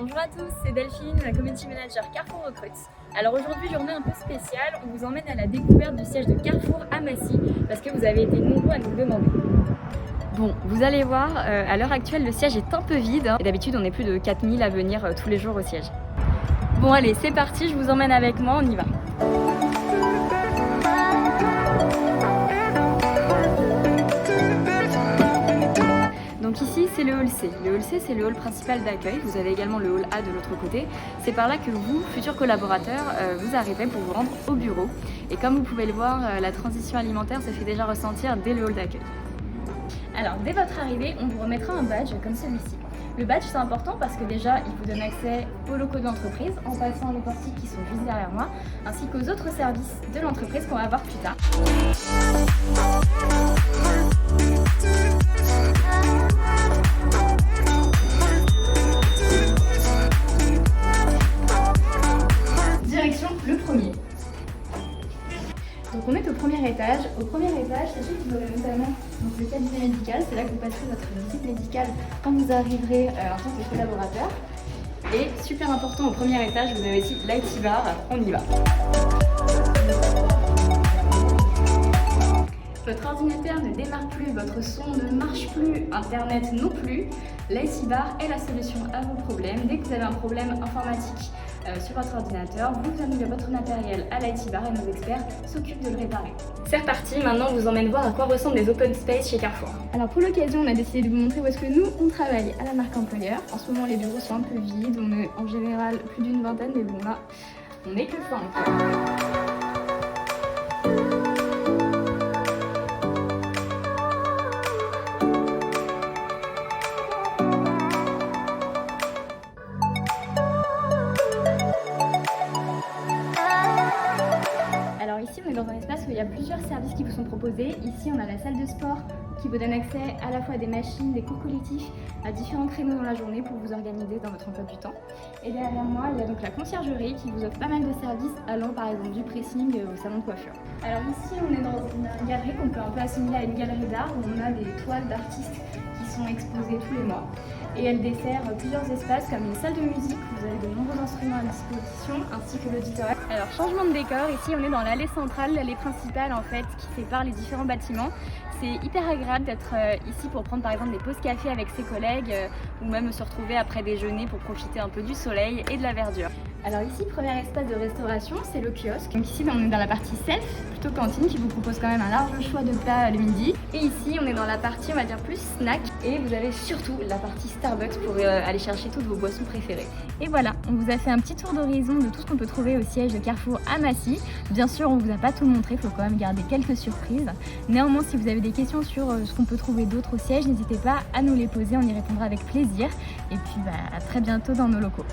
Bonjour à tous, c'est Delphine, la Community Manager Carrefour Recrute. Alors aujourd'hui, journée un peu spéciale, on vous emmène à la découverte du siège de Carrefour à Massy parce que vous avez été nombreux à nous le demander. Bon, vous allez voir, à l'heure actuelle, le siège est un peu vide et d'habitude, on est plus de 4000 à venir tous les jours au siège. Bon allez, c'est parti, je vous emmène avec moi, on y va. Donc ici, c'est le hall C. Le hall C, c'est le hall principal d'accueil. Vous avez également le hall A de l'autre côté. C'est par là que vous, futurs collaborateurs, vous arrivez pour vous rendre au bureau. Et comme vous pouvez le voir, la transition alimentaire se fait déjà ressentir dès le hall d'accueil. Alors, dès votre arrivée, on vous remettra un badge comme celui-ci. Le badge, c'est important parce que déjà, il vous donne accès aux locaux de l'entreprise en passant les portiques qui sont juste derrière moi, ainsi qu'aux autres services de l'entreprise qu'on va voir plus tard. Direction le premier. Donc on est au premier étage. Au premier étage, sachez que vous aurez notamment le cabinet médical. C'est là que vous passerez votre visite médicale quand vous arriverez en tant que collaborateur. Et super important, au premier étage, vous avez aussi l'IT bar. On y va. Votre ordinateur ne démarre plus, votre son ne marche plus, Internet non plus. L'IT Bar est la solution à vos problèmes. Dès que vous avez un problème informatique sur votre ordinateur, vous amenez votre matériel à l'IT Bar et nos experts s'occupent de le réparer. C'est reparti, maintenant on vous emmène voir à quoi ressemblent les open space chez Carrefour. Alors pour l'occasion, on a décidé de vous montrer où est-ce que nous, on travaille à la marque employeur. En ce moment, les bureaux sont un peu vides, on est en général plus d'une vingtaine, mais bon là, on n'est que 5. Alors ici, on est dans un espace où il y a plusieurs services qui vous sont proposés. Ici, on a la salle de sport qui vous donne accès à la fois à des machines, des cours collectifs, à différents créneaux dans la journée pour vous organiser dans votre emploi du temps. Et derrière moi, il y a donc la conciergerie qui vous offre pas mal de services allant par exemple du pressing au salon de coiffure. Alors ici, on est dans une galerie qu'on peut un peu assimiler à une galerie d'art où on a des toiles d'artistes qui sont exposées tous les mois. Et elle dessert plusieurs espaces comme une salle de musique, vous avez de nombreux instruments à disposition, ainsi que l'auditorium. Alors changement de décor, ici on est dans l'allée centrale, l'allée principale en fait, qui sépare les différents bâtiments. C'est hyper agréable d'être ici pour prendre par exemple des pauses café avec ses collègues ou même se retrouver après déjeuner pour profiter un peu du soleil et de la verdure. Alors ici, premier espace de restauration, c'est le kiosque. Donc ici, on est dans la partie self, plutôt cantine, qui vous propose quand même un large choix de plats le midi. Et ici, on est dans la partie, on va dire, plus snack. Et vous avez surtout la partie Starbucks pour aller chercher toutes vos boissons préférées. Et voilà, on vous a fait un petit tour d'horizon de tout ce qu'on peut trouver au siège de Carrefour à Massy. Bien sûr, on vous a pas tout montré, il faut quand même garder quelques surprises. Néanmoins, si vous avez des questions sur ce qu'on peut trouver d'autres au siège, n'hésitez pas à nous les poser, on y répondra avec plaisir. Et puis, à très bientôt dans nos locaux.